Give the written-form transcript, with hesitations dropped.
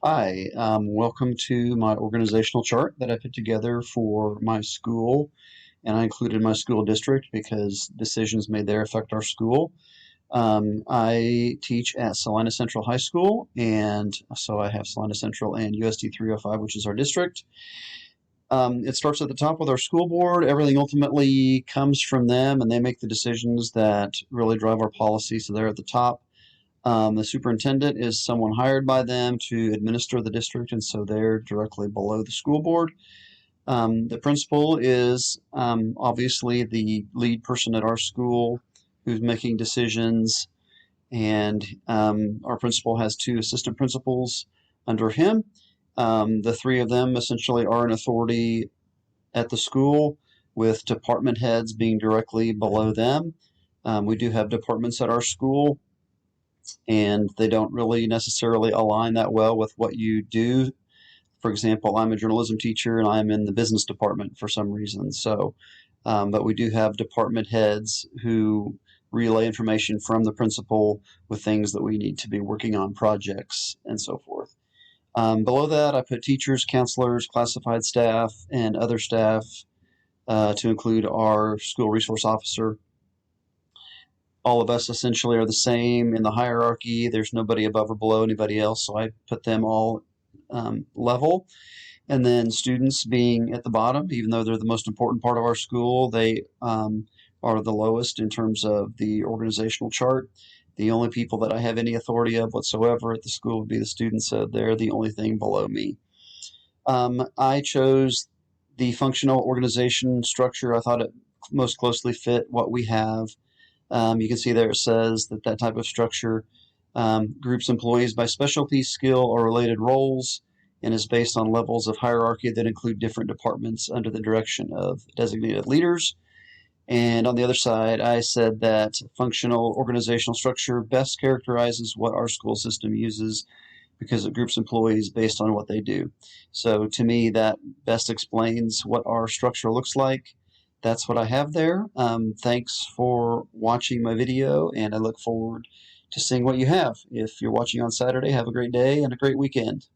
Hi, welcome to my organizational chart that I put together for my school, and I included my school district because decisions made there affect our school. I teach at Salina Central High School, and so I have Salina Central and USD 305, which is our district. It starts at the top with our school board. Everything ultimately comes from them, and they make the decisions that really drive our policy, so they're at the top. The superintendent is someone hired by them to administer the district, and so they're directly below the school board. The principal is obviously the lead person at our school who's making decisions, and our principal has two assistant principals under him. The three of them essentially are an authority at the school, with department heads being directly below them. We do have departments at our school, and they don't really necessarily align that well with what you do. For example, I'm a journalism teacher and I'm in the business department for some reason. But we do have department heads who relay information from the principal with things that we need to be working on, projects and so forth. Below that, I put teachers, counselors, classified staff, and other staff to include our school resource officer. All of us essentially are the same in the hierarchy. There's nobody above or below anybody else, so I put them all level. And then students being at the bottom, even though they're the most important part of our school, they are the lowest in terms of the organizational chart. The only people that I have any authority of whatsoever at the school would be the students, so they're the only thing below me. I chose the functional organization structure. I thought it most closely fit what we have. You can see there it says that type of structure groups employees by specialty, skill, or related roles, and is based on levels of hierarchy that include different departments under the direction of designated leaders. And on the other side, I said that functional organizational structure best characterizes what our school system uses because it groups employees based on what they do. So to me, that best explains what our structure looks like. That's what I have there. Thanks for watching my video, and I look forward to seeing what you have. If you're watching on Saturday, have a great day and a great weekend.